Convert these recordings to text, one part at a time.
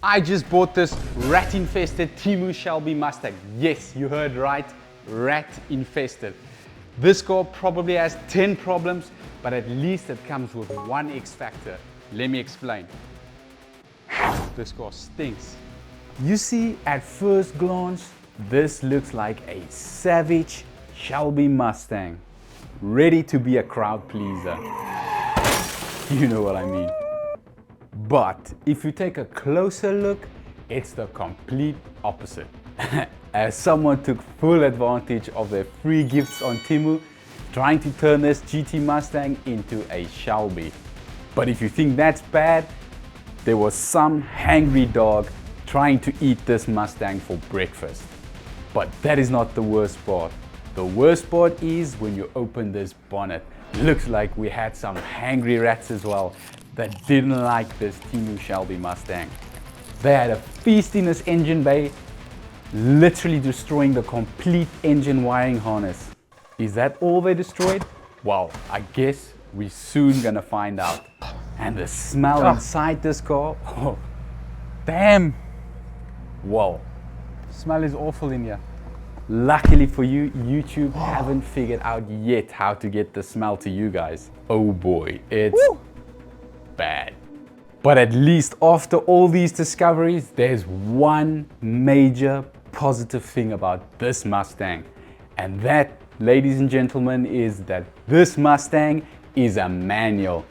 I just bought this rat-infested Temu Shelby Mustang. Yes, you heard right, rat-infested. This car probably has 10 problems, but at least it comes with one X factor. Let me explain. This car stinks. You see, at first glance, this looks like a savage Shelby Mustang, ready to be a crowd pleaser. You know what I mean. But if you take a closer look, it's the complete opposite. As someone took full advantage of their free gifts on Temu, trying to turn this GT Mustang into a Shelby. But if you think that's bad, there was some hangry dog trying to eat this Mustang for breakfast. But that is not the worst part. The worst part is when you open this bonnet. Looks like we had some hangry rats as well that didn't like this Temu Shelby Mustang. They had a feast in this engine bay, literally destroying the complete engine wiring harness. Is that all they destroyed? Well, I guess we're soon gonna find out. And the smell inside this car, oh, damn. Whoa, smell is awful in here. Luckily for you, YouTube haven't figured out yet how to get the smell to you guys. Oh boy, it's bad. But at least after all these discoveries, there's one major positive thing about this Mustang. And that, ladies and gentlemen, is that this Mustang is a manual.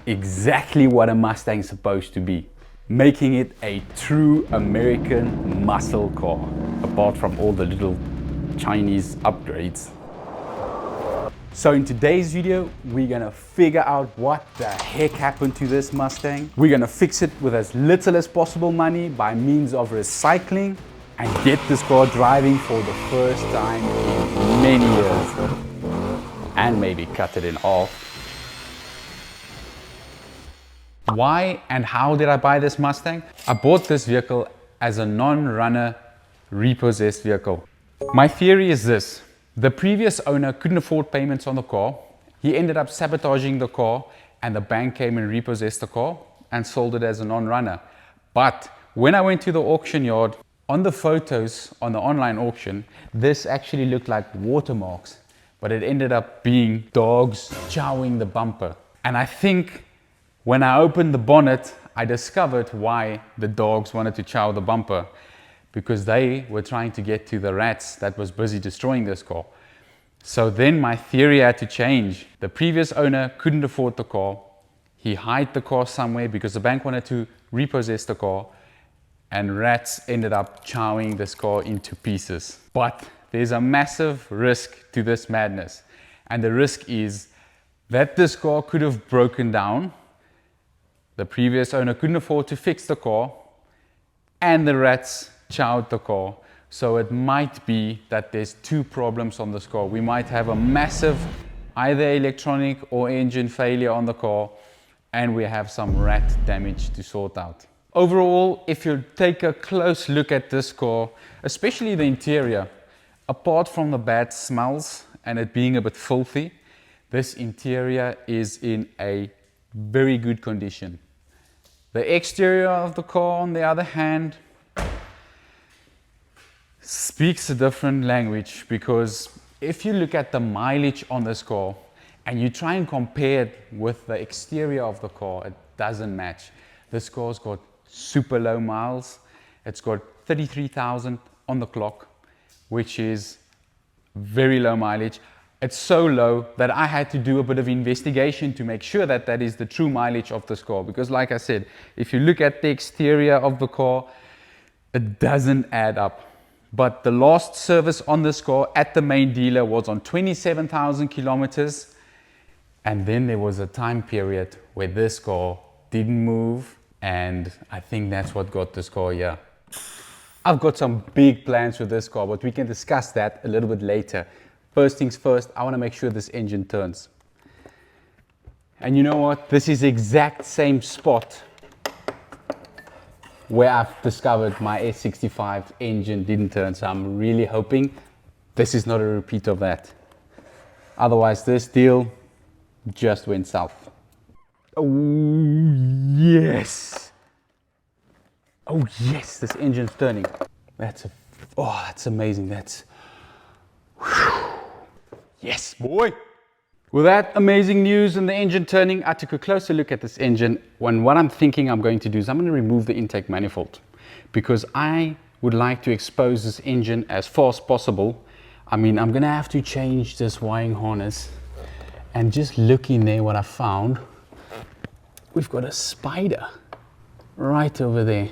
Exactly what a Mustang's supposed to be, making it a true American muscle car, apart from all the little Chinese upgrades. So in today's video, we're gonna figure out what the heck happened to this Mustang. We're gonna fix it with as little as possible money by means of recycling and get this car driving for the first time in many years. And maybe cut it in half. Why and how did I buy this Mustang? I bought this vehicle as a non-runner repossessed vehicle. My theory is this: the previous owner couldn't afford payments on the car. He ended up sabotaging the car and the bank came and repossessed the car and sold it as a non-runner. But when I went to the auction yard, on the photos on the online auction, this actually looked like watermarks, but it ended up being dogs chowing the bumper. And I think when I opened the bonnet, I discovered why the dogs wanted to chow the bumper, because they were trying to get to the rats that was busy destroying this car. So then my theory had to change. The previous owner couldn't afford the car. He hid the car somewhere because the bank wanted to repossess the car, and rats ended up chowing this car into pieces. But there's a massive risk to this madness. And the risk is that this car could have broken down. The previous owner couldn't afford to fix the car, and the rats chowed the car. So it might be that there's two problems on this car. We might have a massive either electronic or engine failure on the car, and we have some rat damage to sort out. Overall, if you take a close look at this car, especially the interior, apart from the bad smells and it being a bit filthy, this interior is in a very good condition. The exterior of the car, on the other hand, speaks a different language, because if you look at the mileage on this car and you try and compare it with the exterior of the car, it doesn't match. This car's got super low miles. It's got 33,000 on the clock, which is very low mileage. It's so low that I had to do a bit of investigation to make sure that that is the true mileage of this car. Because like I said, if you look at the exterior of the car, it doesn't add up. But the last service on this car at the main dealer was on 27,000 kilometers. And then there was a time period where this car didn't move. And I think that's what got this car here. I've got some big plans with this car, but we can discuss that a little bit later. First things first, I want to make sure this engine turns. And you know what? This is the exact same spot where I've discovered my S65 engine didn't turn. So I'm really hoping this is not a repeat of that. Otherwise, this deal just went south. Oh, yes. Oh yes, this engine's turning. Oh, that's amazing. Whew. Yes, boy. With that amazing news and the engine turning, I took a closer look at this engine. What I'm thinking I'm going to do is I'm going to remove the intake manifold, because I would like to expose this engine as far as possible. I mean, I'm going to have to change this wiring harness, and just look in there what I found. We've got a spider right over there.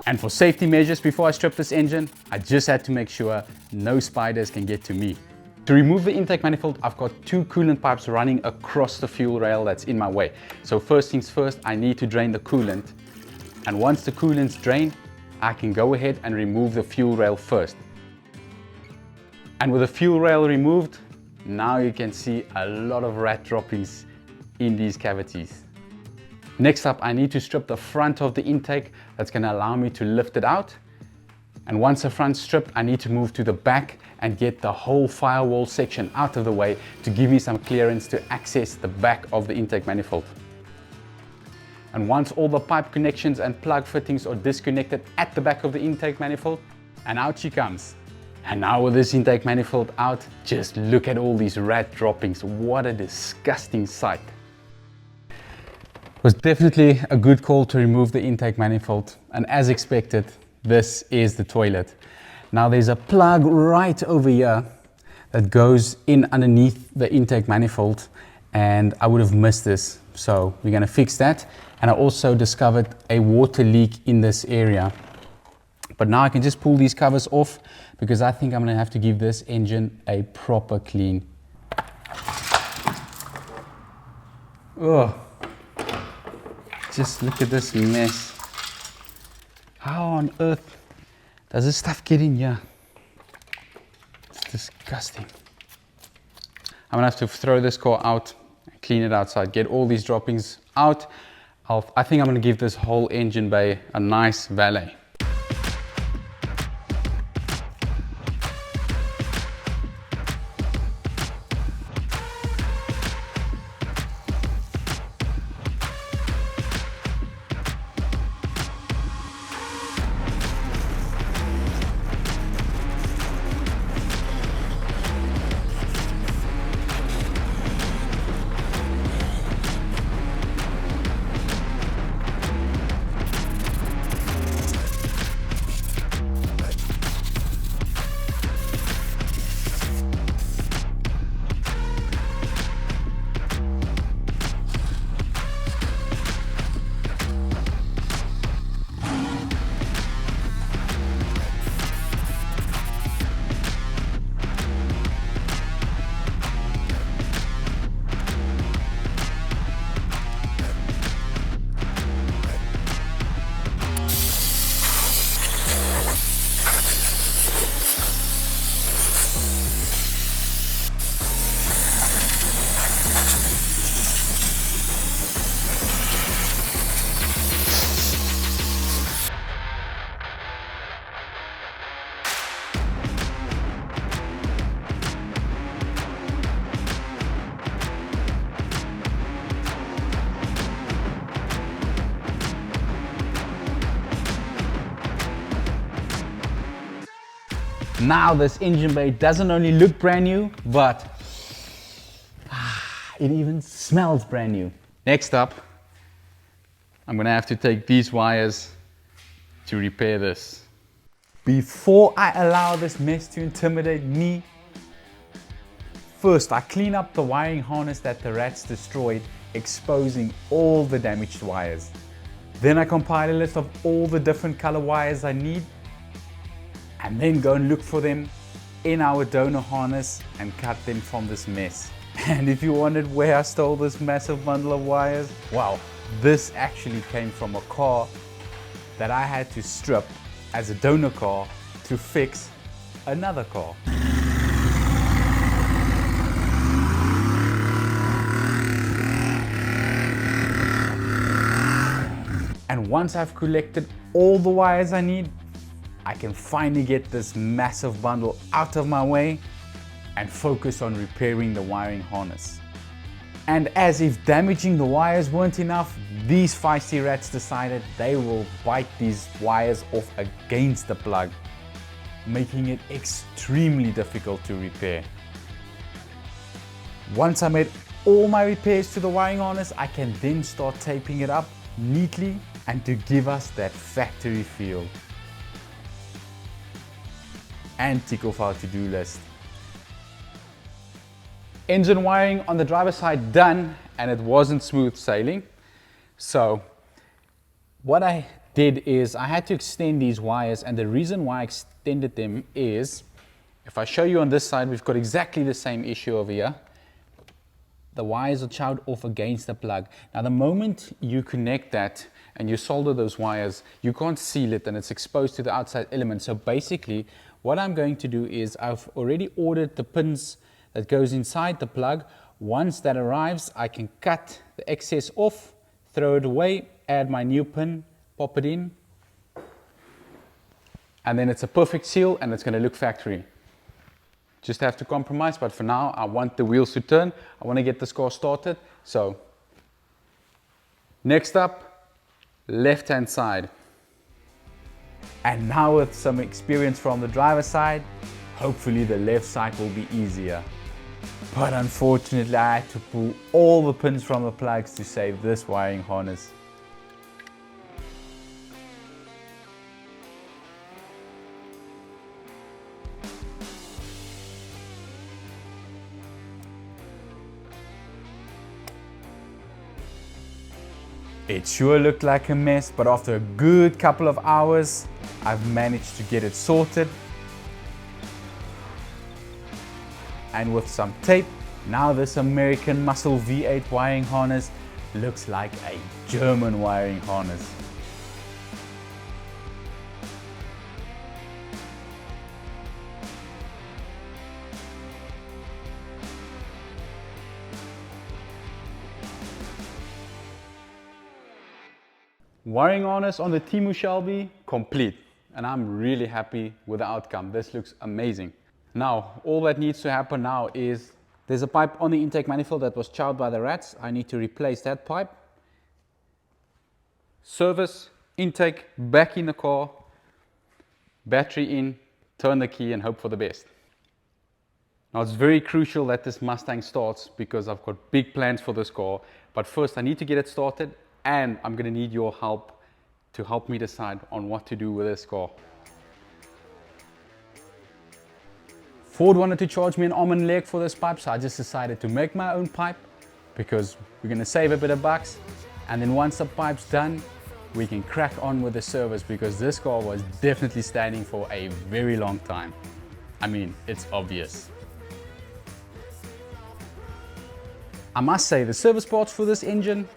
And for safety measures, before I strip this engine, I just had to make sure no spiders can get to me. To remove the intake manifold, I've got 2 coolant pipes running across the fuel rail that's in my way. So first things first, I need to drain the coolant. And once the coolant's drained, I can go ahead and remove the fuel rail first. And with the fuel rail removed, now you can see a lot of rat droppings in these cavities. Next up, I need to strip the front of the intake. That's going to allow me to lift it out. And once the front's stripped, I need to move to the back and get the whole firewall section out of the way to give me some clearance to access the back of the intake manifold. And once all the pipe connections and plug fittings are disconnected at the back of the intake manifold, and out she comes. And now with this intake manifold out, just look at all these rat droppings. What a disgusting sight. It was definitely a good call to remove the intake manifold, and as expected, this is the toilet. Now there's a plug right over here that goes in underneath the intake manifold, and I would have missed this, so we're going to fix that. And I also discovered a water leak in this area, but now I can just pull these covers off, because I think I'm going to have to give this engine a proper clean. Oh. Just look at this mess. How on earth does this stuff get in here? It's disgusting. I'm gonna have to throw this car out, clean it outside, get all these droppings out. I think I'm gonna give this whole engine bay a nice valet. Now this engine bay doesn't only look brand new, but it even smells brand new. Next up, I'm gonna have to take these wires to repair this. Before I allow this mess to intimidate me, first I clean up the wiring harness that the rats destroyed, exposing all the damaged wires. Then I compile a list of all the different color wires I need, and then go and look for them in our donor harness and cut them from this mess. And if you wondered where I stole this massive bundle of wires, well, this actually came from a car that I had to strip as a donor car to fix another car. And once I've collected all the wires I need, I can finally get this massive bundle out of my way and focus on repairing the wiring harness. And as if damaging the wires weren't enough, these feisty rats decided they will bite these wires off against the plug, making it extremely difficult to repair. Once I made all my repairs to the wiring harness, I can then start taping it up neatly and to give us that factory feel. And tick off our to-do list. Engine wiring on the driver's side done, and it wasn't smooth sailing. So what I did is I had to extend these wires, and the reason why I extended them is, if I show you on this side, we've got exactly the same issue over here. The wires are chowed off against the plug. Now the moment you connect that and you solder those wires, you can't seal it and it's exposed to the outside element. So basically what I'm going to do is I've already ordered the pins that goes inside the plug. Once that arrives, I can cut the excess off, throw it away, add my new pin, pop it in, and then it's a perfect seal and it's going to look factory. Just have to compromise, but for now I want the wheels to turn. I want to get this car started. So next up, left hand side. And now with some experience from the driver's side, hopefully the left side will be easier. But unfortunately I had to pull all the pins from the plugs to save this wiring harness. It sure looked like a mess, but after a good couple of hours, I've managed to get it sorted. And with some tape, now this American Muscle V8 wiring harness looks like a German wiring harness. Wiring harness on the Temu Shelby complete, and I'm really happy with the outcome. This looks amazing. Now all that needs to happen now is there's a pipe on the intake manifold that was chowed by the rats. I need to replace that pipe. Service, intake, back in the car, battery in, turn the key and hope for the best. Now it's very crucial that this Mustang starts because I've got big plans for this car, but first I need to get it started. And I'm going to need your help to help me decide on what to do with this car. Ford wanted to charge me an arm and leg for this pipe, so I just decided to make my own pipe because we're going to save a bit of bucks. And then once the pipe's done, we can crack on with the service because this car was definitely standing for a very long time. I mean, it's obvious. I must say the service parts for this engine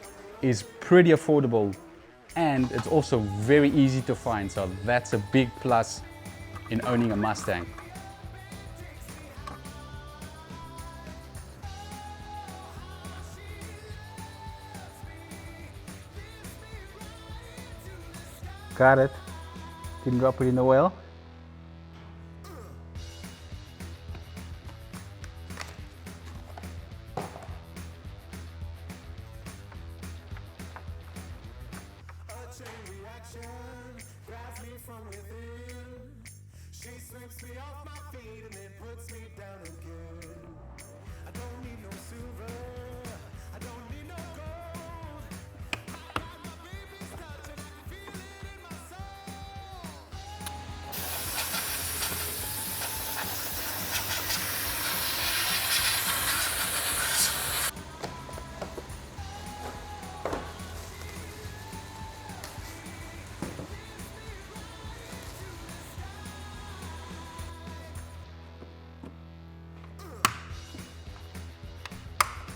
is pretty affordable and it's also very easy to find, so that's a big plus in owning a Mustang. Got it. Didn't drop it in the well.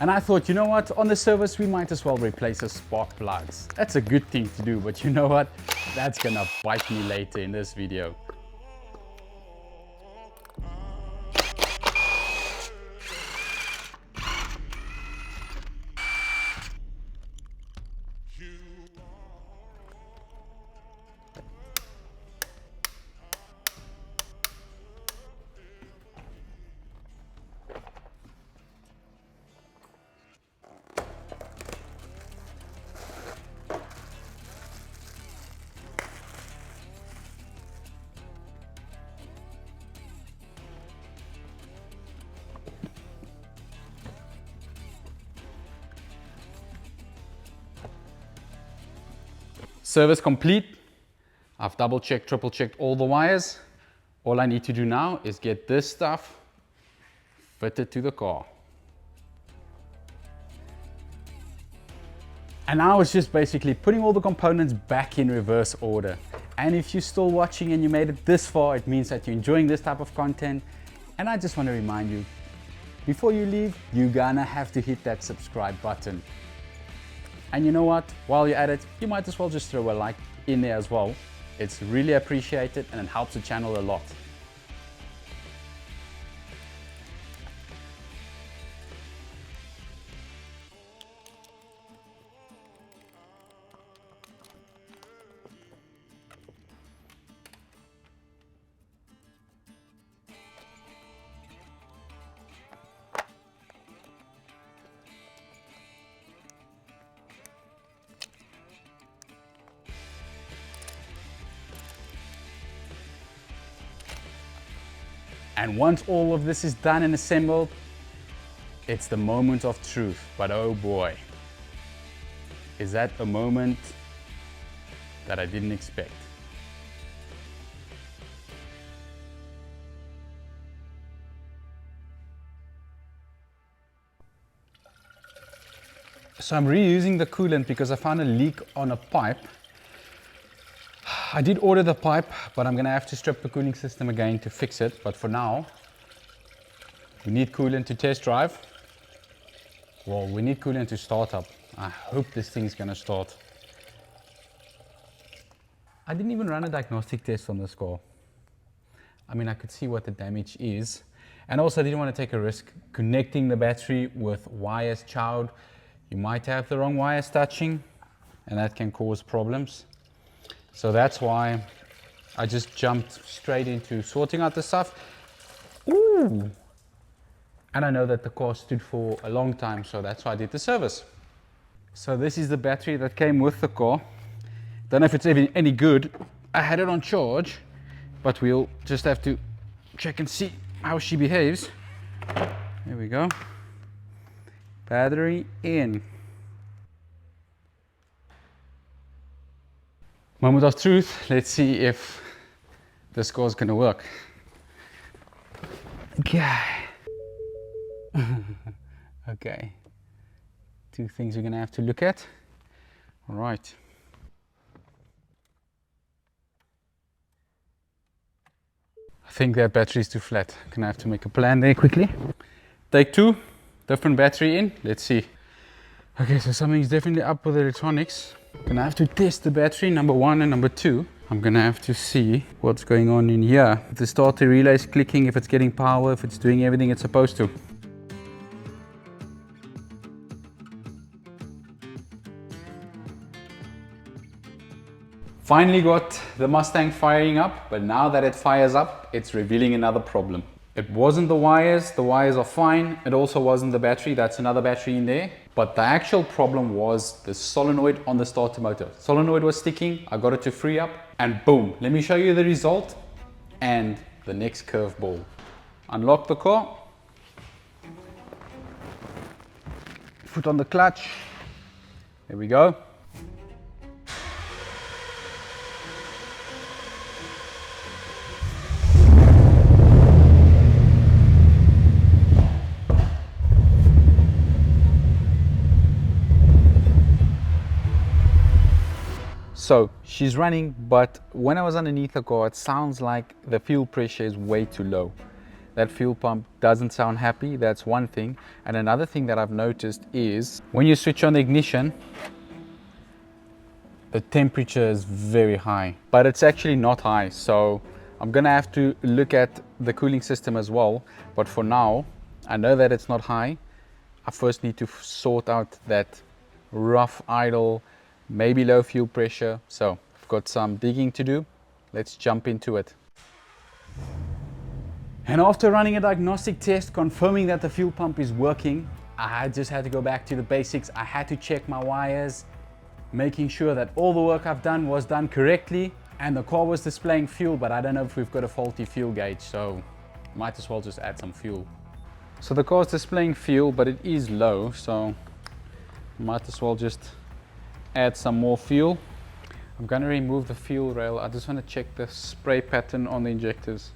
And I thought, you know what, on the service we might as well replace the spark plugs. That's a good thing to do, but you know what, that's gonna bite me later in this video. Service complete. I've double checked, triple checked all the wires. All I need to do now is get this stuff fitted to the car. And now it's just basically putting all the components back in reverse order. And if you're still watching and you made it this far, it means that you're enjoying this type of content. And I just want to remind you, before you leave, you're gonna have to hit that subscribe button. And you know what? While you're at it, you might as well just throw a like in there as well. It's really appreciated and it helps the channel a lot. And once all of this is done and assembled, it's the moment of truth. But oh boy, is that a moment that I didn't expect. So I'm reusing the coolant because I found a leak on a pipe. I did order the pipe, but I'm gonna have to strip the cooling system again to fix it. But for now, we need coolant to test drive. Well, we need coolant to start up. I hope this thing's gonna start. I didn't even run a diagnostic test on this car. I mean, I could see what the damage is. And also I didn't want to take a risk connecting the battery with wires chowed. You might have the wrong wires touching and that can cause problems. So that's why I just jumped straight into sorting out the stuff. Ooh! And I know that the car stood for a long time, so that's why I did the service. So this is the battery that came with the car. Don't know if it's even any good. I had it on charge, but we'll just have to check and see how she behaves. There we go. Battery in. Moment of truth. Let's see if this car is going to work. Okay. Okay. Two things we're going to have to look at. All right. I think that battery is too flat. Gonna have to make a plan there quickly. Take two, different battery in. Let's see. Okay, so something's definitely up with the electronics. Gonna have to test the battery, number one and number two. I'm gonna have to see what's going on in here. If the starter relay is clicking, if it's getting power, if it's doing everything it's supposed to. Finally got the Mustang firing up, but now that it fires up, it's revealing another problem. It wasn't the wires are fine. It also wasn't the battery, that's another battery in there. But the actual problem was the solenoid on the starter motor. Solenoid was sticking, I got it to free up, and boom. Let me show you the result and the next curveball. Unlock the car. Foot on the clutch. There we go. So she's running, but when I was underneath the car, it sounds like the fuel pressure is way too low. That fuel pump doesn't sound happy, that's one thing. And another thing that I've noticed is when you switch on the ignition, the temperature is very high, but it's actually not high. So I'm gonna have to look at the cooling system as well. But for now, I know that it's not high. I first need to sort out that rough idle, maybe low fuel pressure. So I've got some digging to do. Let's jump into it. And after running a diagnostic test, confirming that the fuel pump is working, I just had to go back to the basics. I had to check my wires, making sure that all the work I've done was done correctly. And the car was displaying fuel, but I don't know if we've got a faulty fuel gauge, so might as well just add some fuel. So the car's displaying fuel, but it is low, so might as well just add some more fuel. I'm going to remove the fuel rail. I just want to check the spray pattern on the injectors.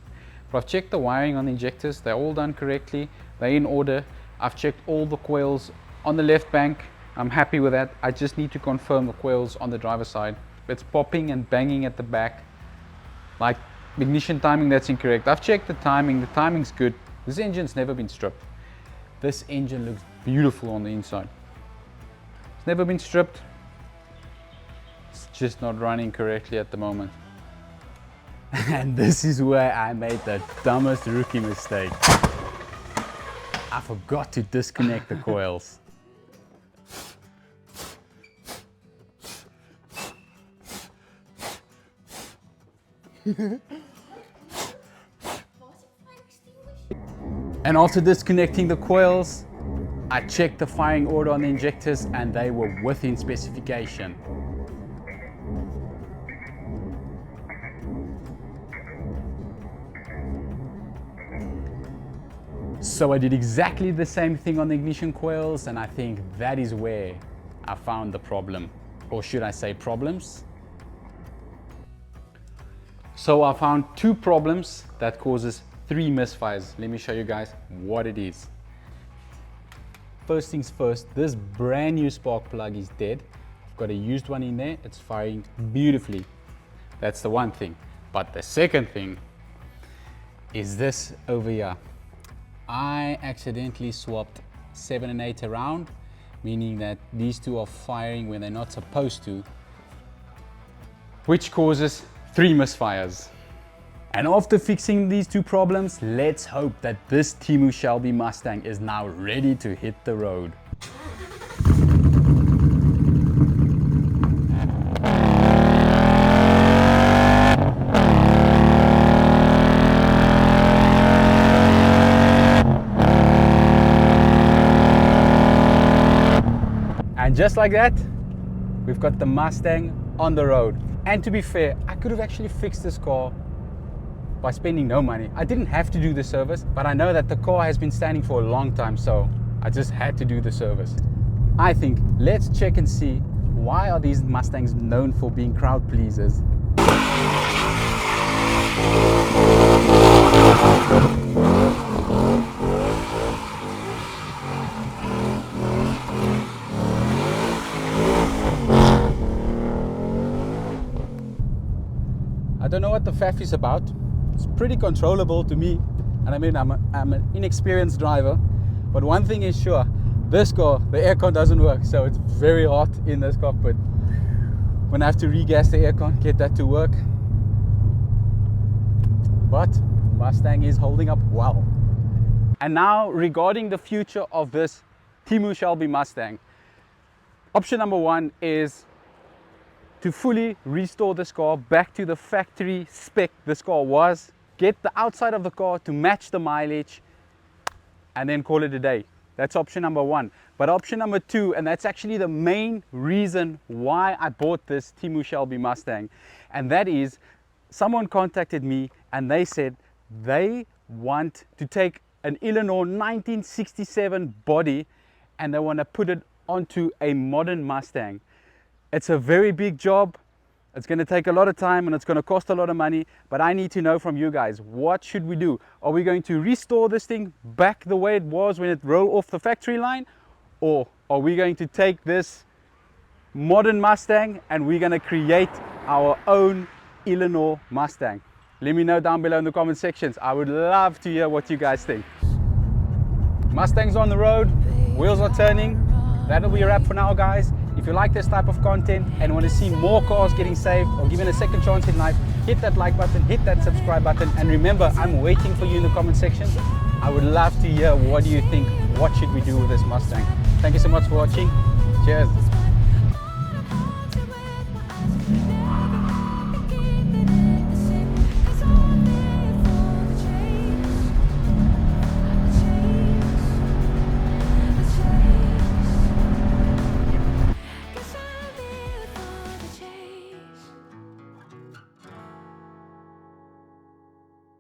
But I've checked the wiring on the injectors. They're all done correctly. They're in order. I've checked all the coils on the left bank. I'm happy with that. I just need to confirm the coils on the driver's side. It's popping and banging at the back. Like ignition timing, that's incorrect. I've checked the timing. The timing's good. This engine's never been stripped. This engine looks beautiful on the inside. It's never been stripped. It's just not running correctly at the moment. And this is where I made the dumbest rookie mistake. I forgot to disconnect the coils. And after disconnecting the coils, I checked the firing order on the injectors and they were within specification. So I did exactly the same thing on the ignition coils, and I think that is where I found the problem, or should I say problems. So I found two problems that causes 3 misfires. Let me show you guys what it is. First things first, this brand new spark plug is dead. I've got a used one in there. It's firing beautifully. That's the one thing. But the second thing is this over here. I accidentally swapped 7 and 8 around, meaning that these two are firing when they're not supposed to, which causes 3 misfires. And after fixing these two problems, let's hope that this Temu Shelby Mustang is now ready to hit the road. And just like that, we've got the Mustang on the road. And to be fair, I could have actually fixed this car by spending no money. I didn't have to do the service, but I know that the car has been standing for a long time, so I just had to do the service. I think let's check and see, why are these Mustangs known for being crowd pleasers? I don't know what the faff is about. It's pretty controllable to me, and I mean I'm an inexperienced driver, but one thing is sure, this car, the aircon doesn't work, so it's very hot in this cockpit. When I have to regas the aircon, get that to work. But Mustang is holding up well. And now regarding the future of this Temu Shelby Mustang, option number 1 is to fully restore this car back to the factory spec this car was, get the outside of the car to match the mileage, and then call it a day. That's option number 1. But option number 2, and that's actually the main reason why I bought this Temu Shelby Mustang, and that is someone contacted me and they said they want to take an Illinois 1967 body and they want to put it onto a modern Mustang. It's a very big job. It's going to take a lot of time and it's going to cost a lot of money, but I need to know from you guys, what should we do? Are we going to restore this thing back the way it was when it rolled off the factory line? Or are we going to take this modern Mustang and we're going to create our own Illinois Mustang? Let me know down below in the comment sections. I would love to hear what you guys think. Mustang's on the road, wheels are turning. That'll be a wrap for now, guys. If you like this type of content and want to see more cars getting saved or given a second chance in life, hit that like button, hit that subscribe button, and remember, I'm waiting for you in the comment section. I would love to hear, what do you think? What should we do with this Mustang? Thank you so much for watching. Cheers.